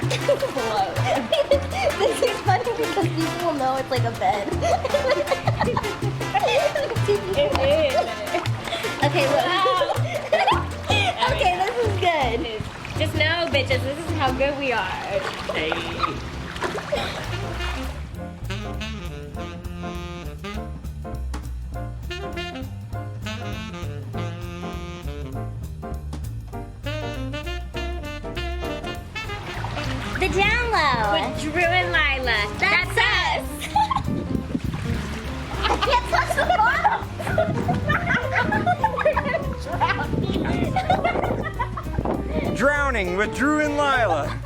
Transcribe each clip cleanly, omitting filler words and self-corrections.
Whoa. This is funny because people will know it's like a bed. It is. Okay, look. Wow. Okay, this is good. Just know, bitches, this is how good we are. Hey. The down low. With Dru and Lila. That's us. I can't touch the bottom. Drowning with Dru and Lila.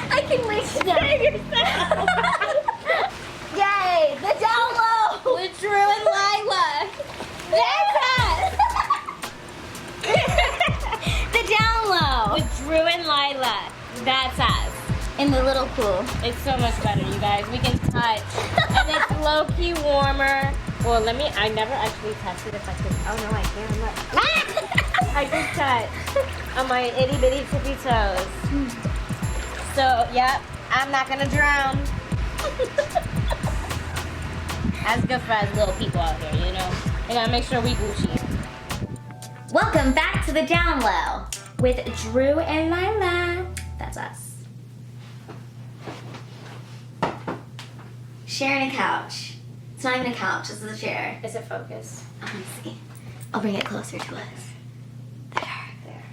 I can reach down. Yay! The down low with Dru and Lila. That's us. The down low With Dru and Lila. That's us. in the little pool. It's so much better, you guys. We can touch. And it's low-key warmer. Well, I never actually tested if I could. Oh no, I can't. I just touched on my itty-bitty tippy toes. So, yep, I'm not gonna drown. That's good for us little people out here, you know? We gotta make sure we Gucci. Welcome back to the down low with Dru and Lila. That's us. Sharing a couch. It's not even a couch, this is a chair. Is it focused? Let me see. I'll bring it closer to us. There. There.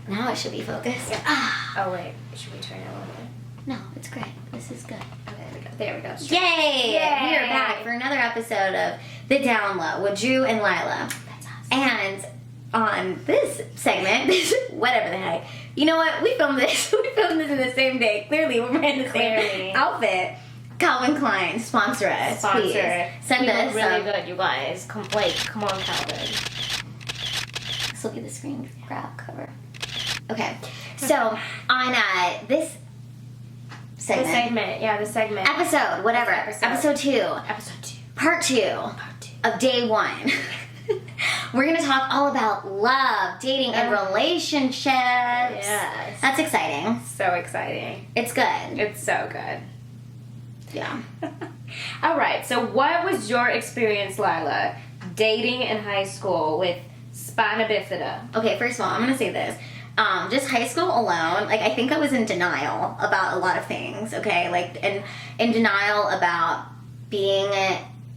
Now it should be focused. Yeah. Ah. Oh wait, should we turn it a little bit? No, it's great. This is good. Okay, there we go. Yay! Yay! We are back for another episode of The Down Low with Dru and Lila. That's us. And on this segment, whatever the heck, you know what? We filmed this. We filmed this in the same day. Clearly, we're wearing the same outfit. Calvin Klein, sponsor us, please. Send we us look really some. good, you guys. Come on, Calvin. This will be the screen grab cover. Okay, so on this segment, The segment. episode, whatever, episode 2, part 2 of day 1. We're gonna talk all about love, dating, and relationships. Yes. That's exciting. So exciting. It's good. It's so good. Yeah. All right, so what was your experience, Lila, dating in high school with Spinabifida? Okay, first of all, I'm gonna say this. Just high school alone, like, I think I was in denial about a lot of things, okay? Like, and in denial about being,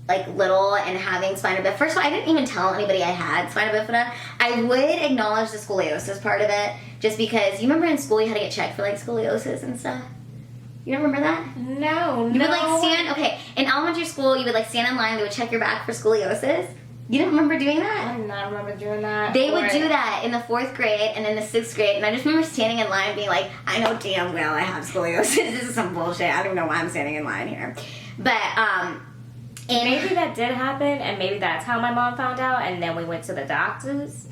like, little and having Spinabifida. First of all, I didn't even tell anybody I had Spinabifida. I would acknowledge the scoliosis part of it, just because, you remember in school you had to get checked for, like, scoliosis and stuff? You don't remember that? No, You would, like, in elementary school, you would, like, stand in line, they would check your back for scoliosis. You don't remember doing that? I do not remember doing that. They would do that in the 4th grade and in the 6th grade, and I just remember standing in line being like, I know damn well I have scoliosis. This is some bullshit. I don't know why I'm standing in line here. But, Maybe that did happen, and maybe that's how my mom found out, and then we went to the doctors.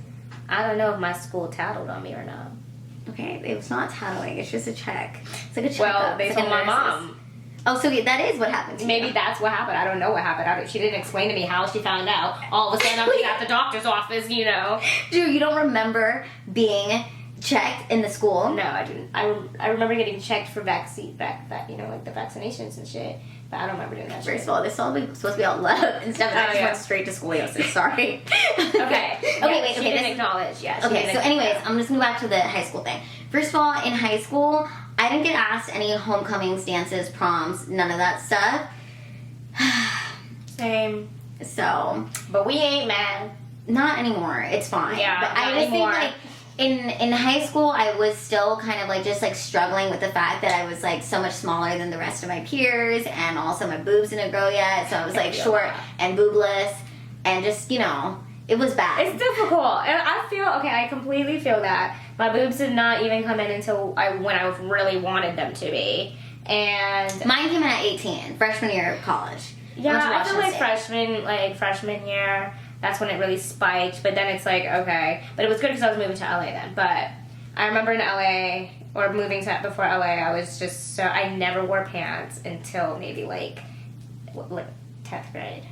I don't know if my school tattled on me or not. Okay, it was not tattling. It's just a check. It's like a checkup. Well, they It's like told a my nurse's. mom. Oh, so that is what happened to Maybe you. that's what happened. I don't know what happened. She didn't explain to me how she found out. All of a sudden, I'm at the doctor's office, you know. Drew, you don't remember being checked in the school? No, I didn't. I remember getting checked for vaccine, you know, like the vaccinations and shit. But I don't remember doing that. First of all, this is all supposed to be all love and stuff, and I just went straight to scoliosis. Sorry. Okay. Wait. She didn't acknowledge. Yeah. She Okay, didn't so anyways, acknowledge. I'm just gonna go back to the high school thing. First of all, in high school, I didn't get asked any homecomings, dances, proms, none of that stuff. Same. So, But we ain't mad. not anymore. It's fine. Yeah, but I not just anymore. think like in high school, I was still kind of like just like struggling with the fact that I was like so much smaller than the rest of my peers, and also my boobs didn't grow yet, so I was like short and boobless, and just, you know, it was bad. It's difficult, and I completely feel that. My boobs did not even come in until when I really wanted them to be, and Mine came in at 18, freshman year of college. yeah, I feel like Washington freshman year, that's when it really spiked. But then it's like, okay, but it was good because I was moving to LA then. But I remember in LA, or moving to before LA, I was just I never wore pants until maybe like 10th grade.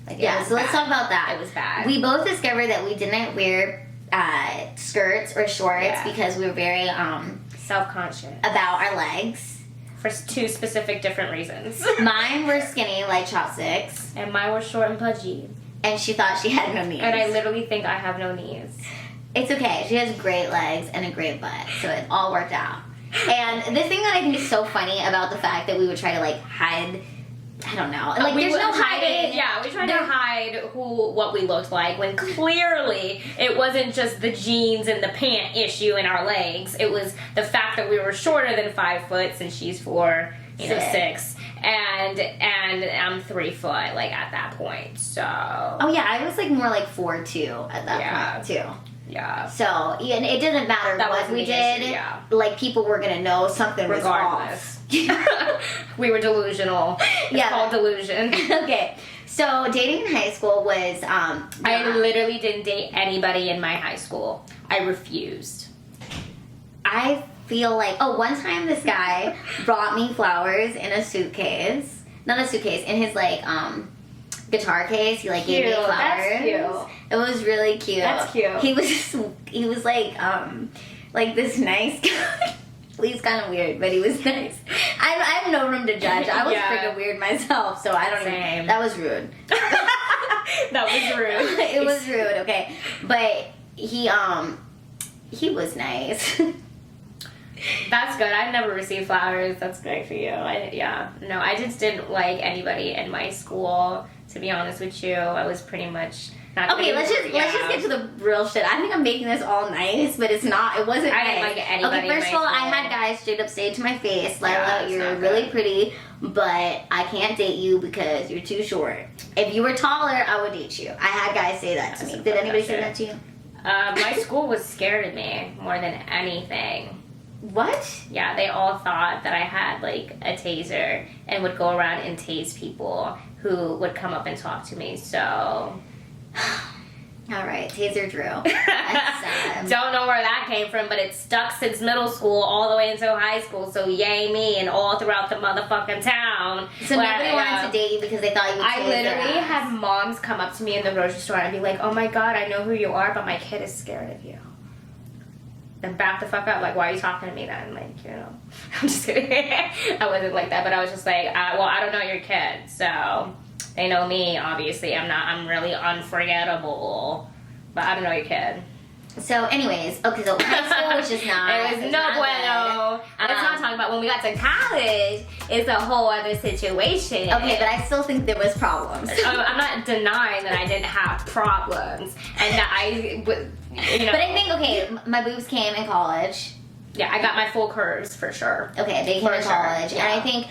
Like, Yeah, so let's talk about that. It was bad. We both discovered that we didn't wear skirts or shorts because we were very self-conscious about our legs. For 2 specific different reasons. Mine were skinny like chopsticks. And mine were short and pudgy. And she thought she had no knees. And I literally think I have no knees. It's okay. She has great legs and a great butt. So it all worked out. And the thing that I think is so funny about the fact that we would try to like hide, I don't know, like there's no hiding. We tried to hide what we looked like when clearly it wasn't just the jeans and the pant issue in our legs. It was the fact that we were shorter than 5 foot since she's 4, 6, and I'm 3 foot like at that point. So yeah, I was like more like 4'2" at that point too. Yeah. So, and it didn't matter what we did. Issue, like, people were going to know something regardless. was off. We were delusional. It's called delusion. Okay. So, dating in high school was... I literally didn't date anybody in my high school. I refused. I feel like... Oh, one time this guy brought me flowers in a suitcase. Not a suitcase. In his, like, guitar case. He, like, gave me flowers. That's cute. It was really cute. That's cute. He was like this nice guy. He's kind of weird, but he was nice. I have no room to judge. I was freaking weird myself, so I don't even... That was rude. That was rude. It was rude, okay. But he was nice. That's good. I've never received flowers. That's great for you. I just didn't like anybody in my school, to be honest with you. I was pretty much... Okay, let's just get to the real shit. I think I'm making this all nice, but it's not. It wasn't I nice. didn't like anybody. Okay, first of all, I had guys straight up say to my face, Lila, you're really pretty, but I can't date you because you're too short. If you were taller, I would date you. I had guys say that to me. Did anybody say that to you? My school was scared of me more than anything. What? Yeah, they all thought that I had like a taser and would go around and tase people who would come up and talk to me. So... All right, Taser Drew. Don't know where that came from, but it's stuck since middle school all the way into high school. So yay me, and all throughout the motherfucking town. So nobody wanted to date you because they thought you would. I literally had moms come up to me in the grocery store and be like, "Oh my god, I know who you are, but my kid is scared of you." Then back the fuck up. Like, why are you talking to me then? Like, you know, I'm just kidding. I wasn't like that, but I was just like, well, I don't know your kid, so. They know me, obviously. I'm really unforgettable. But I don't know your kid. So, anyways, so high school was just not... It was no bueno. Let's not talk about when we got to college. It's a whole other situation. Okay, but I still think there was problems. I'm not denying that I didn't have problems. And that I, you know... But I think, okay, my boobs came in college. Yeah, I got my full curves, for sure. Okay, they came in college. Yeah. And I think...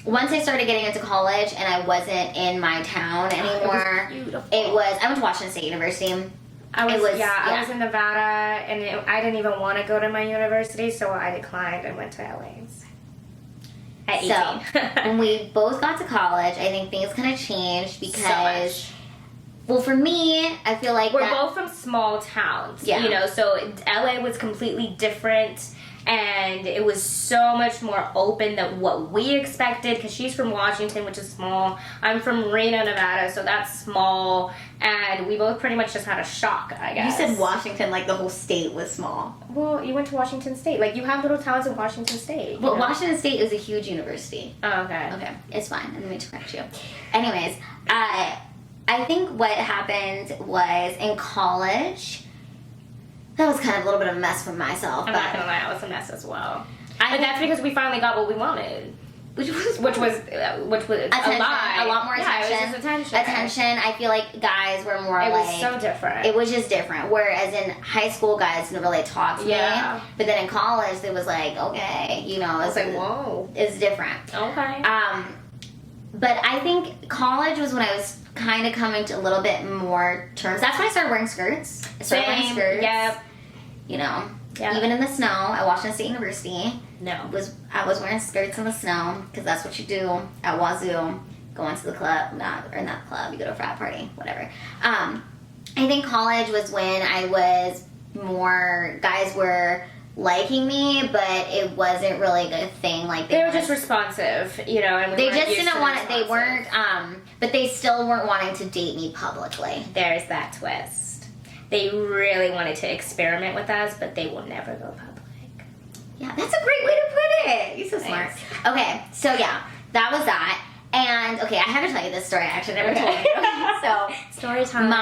Once I started getting into college and I wasn't in my town anymore, I went to Washington State University. I was in Nevada, and I didn't even want to go to my university, so I declined and went to LA's. At 18. So, when we both got to college, I think things kind of changed because... Well, for me, I feel like we're both from small towns, you know, so LA was completely different. And it was so much more open than what we expected, because she's from Washington, which is small. I'm from Reno, Nevada, so that's small. And we both pretty much just had a shock, I guess. You said Washington like the whole state was small. Well, you went to Washington State. Like, you have little towns in Washington State. Well, Washington State is a huge university. Oh, okay. Okay, it's fine. I didn't mean to correct you. Anyways, I think what happened was in college... That was kind of a little bit of a mess for myself. I'm not gonna lie, I was a mess as well. But that's because we finally got what we wanted, which was attention, a lie. A lot more attention. It was just attention. Attention. I feel like guys were more It like... was so different. It was just different. Whereas in high school, guys never really talked to me. But then in college, it was like, okay, you know, it's like, whoa, it's different. Okay. But I think college was when I was kind of coming to a little bit more terms. That's when I started wearing skirts. Wearing skirts. Yep. You know, even in the snow at Washington State University. No. I was wearing skirts in the snow because that's what you do at Wazoo. Going to the club, not the club. You go to a frat party, whatever. I think college was when I was more guys were liking me, but it wasn't really a thing. Like they were just responsive, you know. And they just didn't want it. They weren't, but they still weren't wanting to date me publicly. There's that twist. they really wanted to experiment with us, but they will never go public. Yeah, that's a great way to put it. You're so smart. Thanks. Okay, so yeah, that was that. And okay, I have to tell you this story. I actually never told you. So Story time.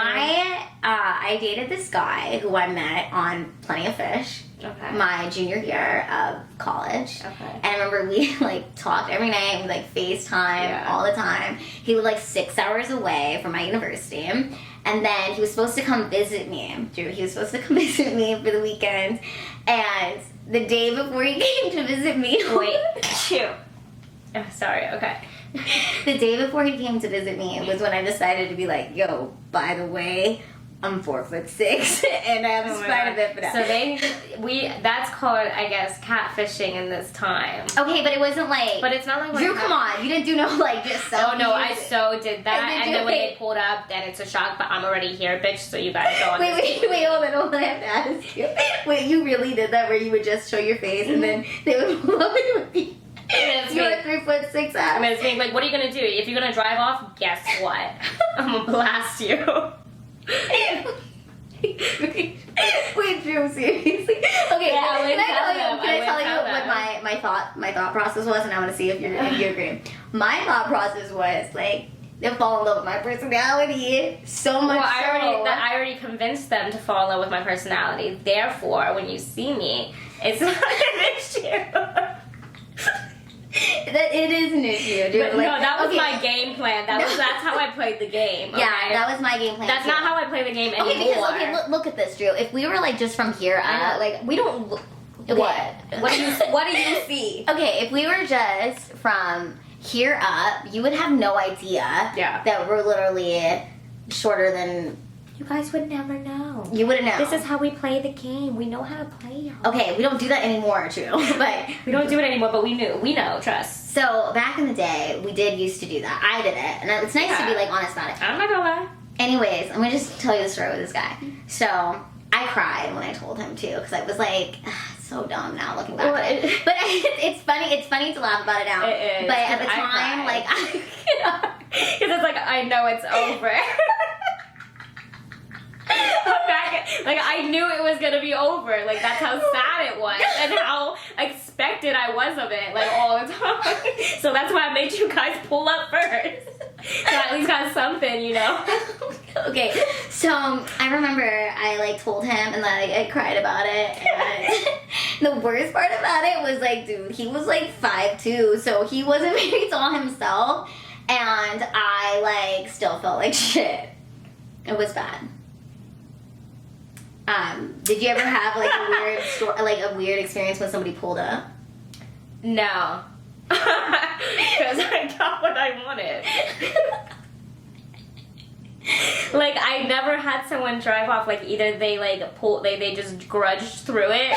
I dated this guy who I met on Plenty of Fish. Okay. My junior year of college. Okay. And I remember we like talked every night. We like FaceTime all the time. He was like 6 hours away from my university. And then he was supposed to come visit me. Drew, he was supposed to come visit me for the weekend. And the day before he came to visit me. Wait, shoot. Oh, sorry, okay. The day before he came to visit me was when I decided to be like, yo, by the way, I'm 4'6" and I have a Spinabifida. So that's called, I guess, catfishing in this time. Okay, but it wasn't like. But it's not like. Drew, come on, you didn't do no like just Oh no, I so did that, And and then when they pulled up, then it's a shock. But I'm already here, bitch. So you gotta go on. Wait, hold on, I have to ask you. Wait, you really did that where you would just show your face and then they would pull up and it would be. You're a 3'6" ass. I mean, it's being like, what are you gonna do? If you're gonna drive off, guess what? I'm gonna blast you. Wait, Drew, seriously? Okay, Yeah, can I tell you tell what them. my thought process was, and I want to see if you agree. My thought process was like they fall in love with my personality so much. Well, I already convinced them to fall in love with my personality. Therefore, when you see me, it's not an issue. That it is an issue, dude. But like, no, that was okay. my game plan. That's how I played the game. Okay? Yeah, that was my game plan. That's too. not how I play the game anymore. Okay, because look at this, Drew. If we were like just from here up, like we don't. okay. What do you see? Okay, if we were just from here up, you would have no idea that we're literally shorter than. You guys would never know. You wouldn't know. This is how we play the game. We know how to play. Okay, we don't do that anymore, Drew. But we don't do it anymore, but we knew. We know, trust. So back in the day, we did used to do that. I did it, and it's nice to be like honest about it. I'm not gonna lie. Anyways, I'm gonna just tell you the story with this guy. So I cried when I told him too, because I was like, it's so dumb now looking back at it. But it's funny. It's funny to laugh about it now. It is. But at the time, like, because it's like I know it's over. Like I knew it was gonna be over. Like that's how sad it was and how expected I was of it. Like all the time. So that's why I made you guys pull up first. So I at least got something, you know. Okay, so I remember I like told him and like I cried about it. And the worst part about it was like, dude, he was like 5'2", so he wasn't very tall himself, and I like still felt like shit. It was bad. Did you ever have like a weird a weird experience when somebody pulled up? No. Because I got what I wanted. Like I never had someone drive off. Like either they like pull, they just grudged through it,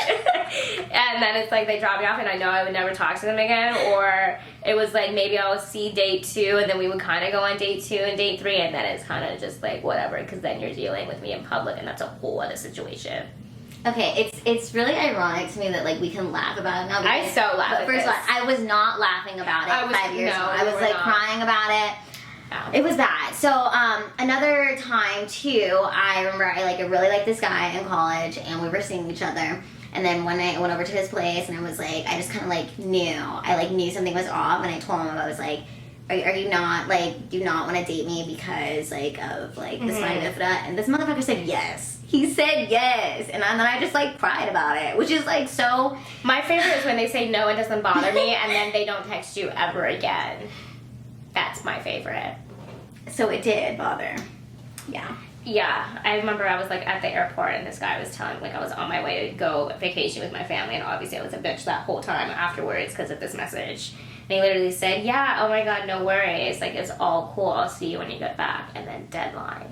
and then it's like they drop me off, and I know I would never talk to them again. Or it was like maybe I'll see date 2, and then we would kind of go on date 2 and date 3, and then it's kind of just like whatever, because then you're dealing with me in public, and that's a whole other situation. Okay, it's really ironic to me that like we can laugh about it now. I so laugh. But at first this. of all, I was not laughing about it 5 years ago. I was like crying about it. Oh. It was bad. So another time too, I remember I really liked this guy in college, and we were seeing each other. And then one night I went over to his place, and I was like, I just kind of like knew. I like knew something was off, and I told him, I was like, are you not like, do you not want to date me because like of like the Spinabifida? And this motherfucker said yes. He said yes, and then I just like cried about it, which is like so. My favorite is when they say no, it doesn't bother me, and then they don't text you ever again. That's my favorite. So it did bother. Yeah. Yeah, I remember I was like at the airport, and this guy was telling like I was on my way to go vacation with my family, and obviously I was a bitch that whole time afterwards because of this message. And he literally said, "Yeah, oh my god, no worries. Like it's all cool. I'll see you when you get back." And then deadline.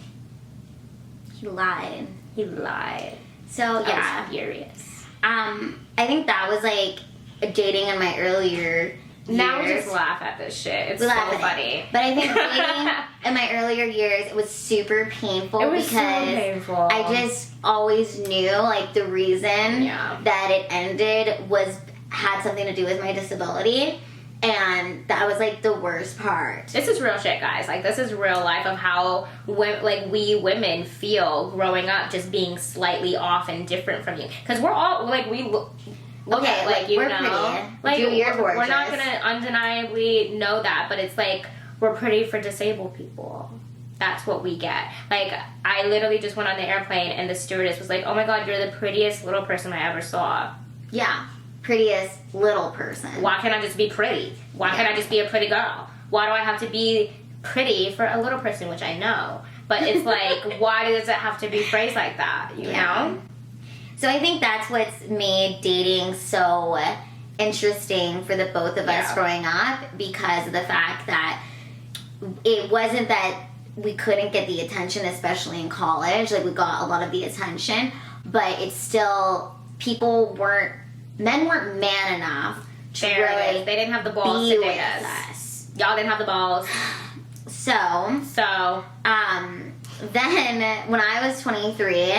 He lied. He lied. So yeah, I was furious. I think that was like dating in my earlier. Now we years. just laugh at this shit. It's We so laugh at funny. it. But I think dating in my earlier years, it was super painful It was because so painful. I just always knew like the reason Yeah. that it ended had something to do with my disability. And that was like the worst part. This is real shit, guys. Like, this is real life of how we women feel growing up, just being slightly off and different from you. Because we're all like, we look at, like, you we're know, pretty. like You're gorgeous. we're not gonna undeniably know that, but it's like we're pretty for disabled people. That's what we get. Like, I literally just went on the airplane and the stewardess was like, "Oh my God, you're the prettiest little person I ever saw." Yeah. Prettiest little person. Why can't I just be pretty? Why can't I just be a pretty girl? Why do I have to be pretty for a little person, which I know? But it's like, why does it have to be phrased like that, you know? So I think that's what's made dating so interesting for the both of us growing up, because of the fact that it wasn't that we couldn't get the attention, especially in college. Like, we got a lot of the attention, but it's still, men weren't man enough to really they didn't have the balls be to date with us. Y'all didn't have the balls. So, then when I was 23,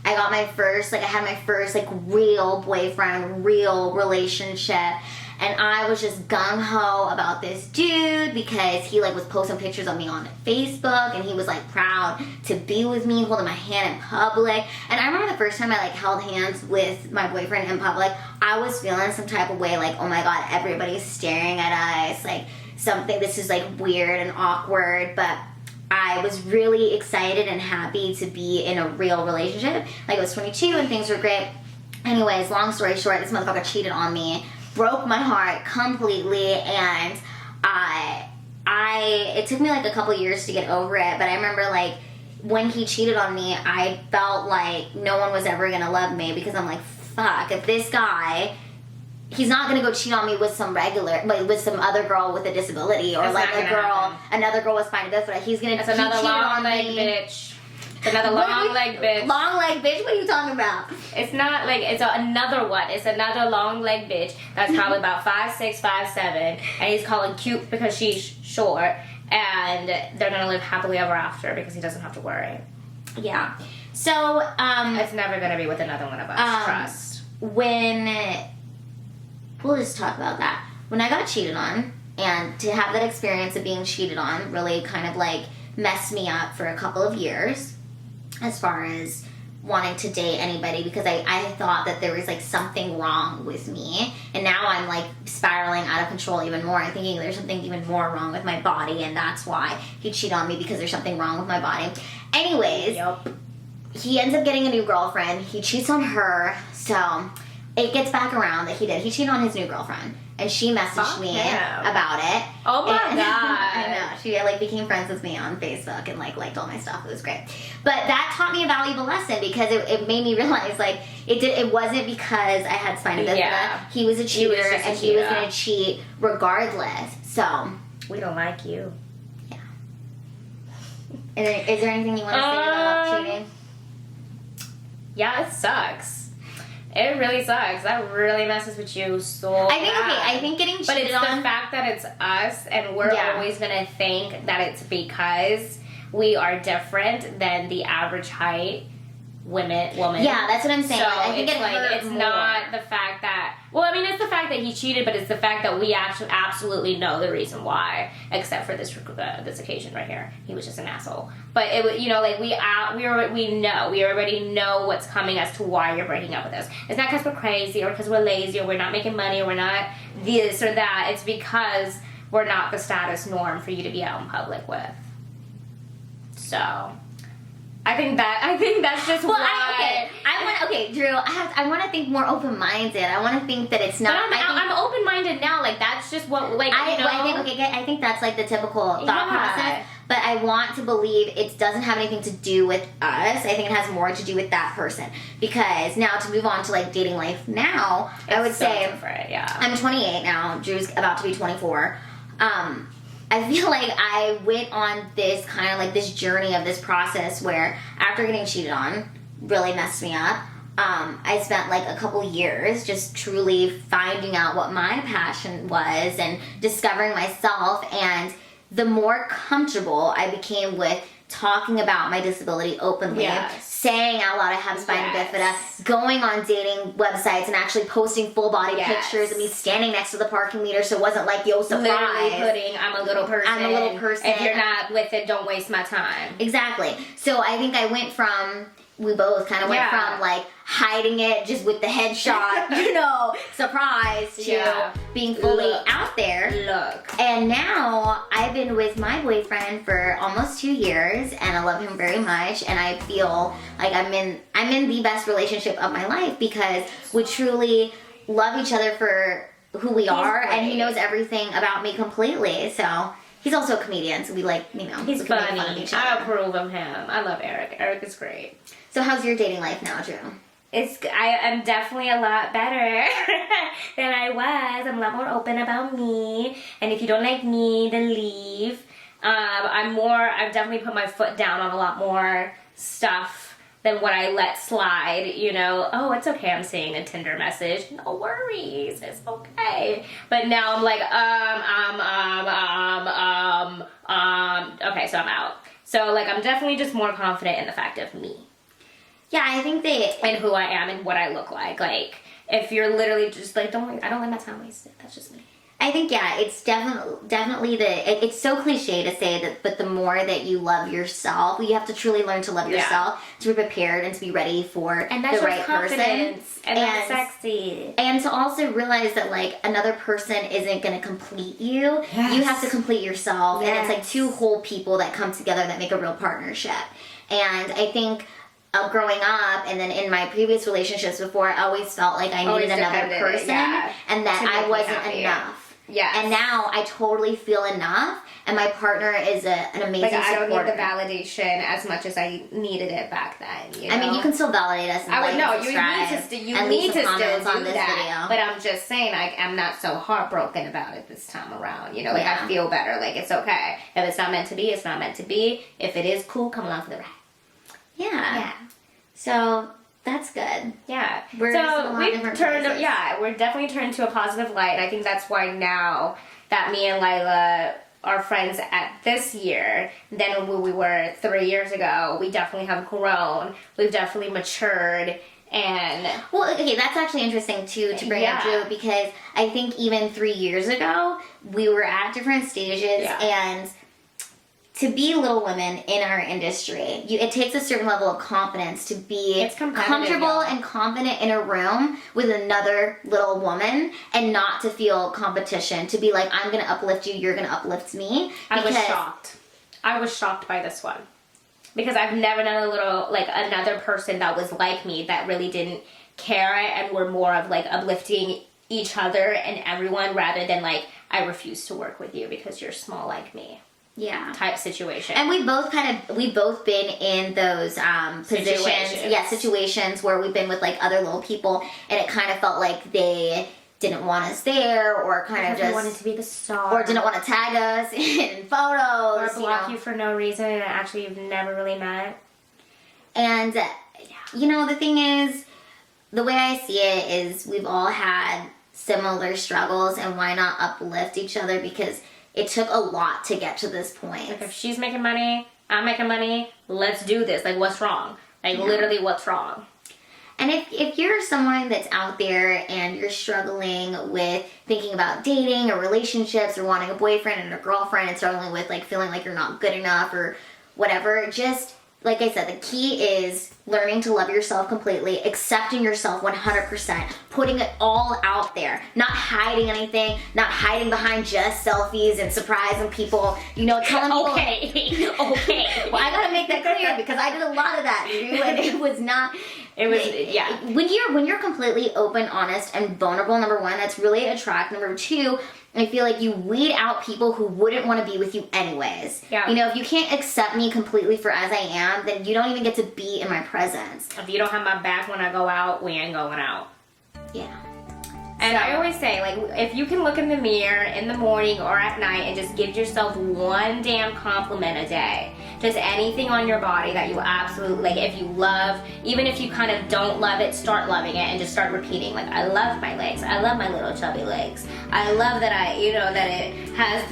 I got my first, I had my first, real boyfriend, real relationship. And I was just gung-ho about this dude because he, was posting pictures of me on Facebook, and he was, proud to be with me, holding my hand in public. And I remember the first time I, held hands with my boyfriend in public, I was feeling some type of way, oh my God, everybody's staring at us, this is, weird and awkward, but I was really excited and happy to be in a real relationship. I was 22 and things were great. Anyways, long story short, this motherfucker cheated on me. Broke my heart completely, and it took me a couple years to get over it, but I remember when he cheated on me, I felt like no one was ever gonna love me, because I'm fuck, if this guy, he's not gonna go cheat on me with some with some other girl with a disability, or another girl with Spinabifida. He's gonna That's another cheat long on leg me. bitch. Another long leg bitch. Long leg bitch? What are you talking about? It's not it's another one. It's another long leg bitch that's probably about 5'6", 5'7", and he's calling cute because she's short, and they're gonna live happily ever after because he doesn't have to worry. Yeah. So, it's never gonna be with another one of us. Trust. We'll just talk about that. When I got cheated on, and to have that experience of being cheated on really kind of messed me up for a couple of years, as far as wanting to date anybody, because I thought that there was something wrong with me, and now I'm spiraling out of control even more. I'm thinking there's something even more wrong with my body, and that's why he cheated on me, because there's something wrong with my body. Anyways, he ends up getting a new girlfriend. He cheats on her, so it gets back around that he cheated on his new girlfriend. And she messaged me about it. Oh my God. I know. She became friends with me on Facebook and liked all my stuff. It was great. But that taught me a valuable lesson, because it made me realize it wasn't because I had Spinabifida. Yeah. He was a cheater, and he was going to cheat regardless. So we don't like you. Yeah. Is there anything you want to say about cheating? Yeah, it sucks. It really sucks. That really messes with you so bad. I think getting cheated on... But it's the fact that it's us, and we're always going to think that it's because we are different than the average height woman. Yeah, that's what I'm saying. So I think it's not the fact that... Well, I mean, it's the fact that he cheated, but it's the fact that we actually absolutely know the reason why, except for this occasion right here. He was just an asshole. But it was, we already know what's coming as to why you're breaking up with us. It's not because we're crazy, or because we're lazy, or we're not making money, or we're not this or that. It's because we're not the status norm for you to be out in public with. So... I think that's just why. Drew. I want to think more open-minded. I want to think that it's not. But I'm open-minded now. That's just what I think that's the typical thought process. But I want to believe it doesn't have anything to do with us. I think it has more to do with that person. Because now, to move on to dating life now, I would say different, yeah. I'm 28 now. Drew's about to be 24. I feel like I went on this kind of this journey of this process where, after getting cheated on, really messed me up. I spent a couple years just truly finding out what my passion was and discovering myself. And the more comfortable I became with talking about my disability openly, saying out loud I have Spinabifida, going on dating websites and actually posting full body pictures of me standing next to the parking meter, so it wasn't like, yo, surprise. Literally putting, I'm a little person. I'm a little person. If you're not with it, don't waste my time. Exactly. So I think I went from, we both kind of went from like hiding it just with the headshot, you know, surprise, to being fully out there. Look. And now I've been with my boyfriend for almost 2 years, and I love him very much, and I feel like I'm in the best relationship of my life because we truly love each other for who we are, and he knows everything about me completely. So he's also a comedian, so we like, you know, he's we can make funny. fun of each I other. approve of him. I love Eric. Eric is great. So how's your dating life now, Drew? I'm definitely a lot better than I was. I'm a lot more open about me. And if you don't like me, then leave. I've definitely put my foot down on a lot more stuff than what I let slide, you know. Oh, it's okay, I'm seeing a Tinder message. No worries, it's okay. But now I'm like, okay, so I'm out. So like, I'm definitely just more confident in the fact of me. Yeah, I think and who I am and what I look like. Like, if you're literally just like, I don't let my time wasted. That's just me. I think, yeah, it's definitely it's so cliche to say that, but the more that you love yourself, you have to truly learn to love yourself, to be prepared and to be ready for and that's the right person. And that's sexy. And to also realize that, like, another person isn't going to complete you. Yes. You have to complete yourself. Yes. And it's like two whole people that come together that make a real partnership. And I think growing up, and then in my previous relationships before, I always felt like I needed another person, and that I wasn't enough. Yeah. And now I totally feel enough, and my partner is an amazing supporter. I don't need the validation as much as I needed it back then. You know? I mean, you can still validate us. And you need to still on do this that. video. But I'm just saying, like, I'm not so heartbroken about it this time around. You know, like, I feel better. Like, it's okay. If it's not meant to be, it's not meant to be. If it is, cool, come along for the ride. Yeah. So that's good. Yeah. We're definitely turned to a positive light. I think that's why now that me and Lila are friends at this year than when we were 3 years ago, we definitely have grown. We've definitely matured. And well, okay, that's actually interesting too to bring up, Drew, because I think even 3 years ago we were at different stages, and to be Little Women in our industry, it takes a certain level of confidence to be comfortable and confident in a room with another little woman and not to feel competition. To be like, I'm going to uplift you, you're going to uplift me. I was shocked. I was shocked by this one. Because I've never known another person that was like me that really didn't care and were more of like uplifting each other and everyone rather than like, I refuse to work with you because you're small like me. Yeah. Type situation. And we've both been in those situations where we've been with like other little people, and it kind of felt like they didn't want us there, or kind of just wanted to be the star, or didn't want to tag us in photos, or block you for no reason, and actually you've never really met. And you know, the thing is, the way I see it is, we've all had similar struggles, and why not uplift each other, because it took a lot to get to this point. Like, if she's making money, I'm making money, let's do this. Like, what's wrong? Like, literally, what's wrong? And if you're someone that's out there and you're struggling with thinking about dating or relationships or wanting a boyfriend and a girlfriend and struggling with like feeling like you're not good enough or whatever, just like I said, the key is learning to love yourself completely, accepting yourself 100%, putting it all out there, not hiding anything, not hiding behind just selfies and surprising people, you know, telling people. Okay. Well, I gotta make that clear because I did a lot of that, Drew, and it was not. It was, When you're completely open, honest, and vulnerable, number one, that's really attractive. Number two, I feel like you weed out people who wouldn't want to be with you anyways. Yeah. You know, if you can't accept me completely for as I am, then you don't even get to be in my presence. If you don't have my back when I go out, we ain't going out. Yeah. And I always say, like, if you can look in the mirror in the morning or at night and just give yourself one damn compliment a day, just anything on your body that you absolutely, like if you love, even if you kind of don't love it, start loving it and just start repeating. Like, I love my legs. I love my little chubby legs. I love that that it has,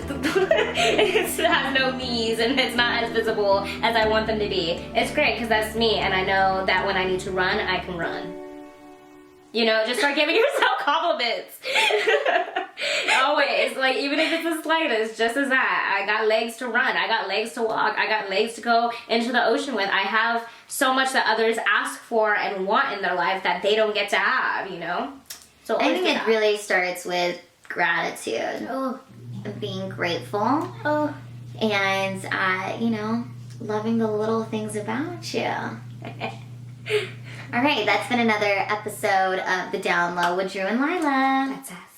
it has no knees and it's not as visible as I want them to be. It's great because that's me, and I know that when I need to run, I can run. You know, just start giving yourself compliments. Always, like even if it's the slightest, just as that. I got legs to run. I got legs to walk. I got legs to go into the ocean with. I have so much that others ask for and want in their life that they don't get to have, you know? So I think it really starts with gratitude. Oh. Being grateful. Oh. And, loving the little things about you. All right, that's been another episode of The Down Low with Dru and Lila. That's us.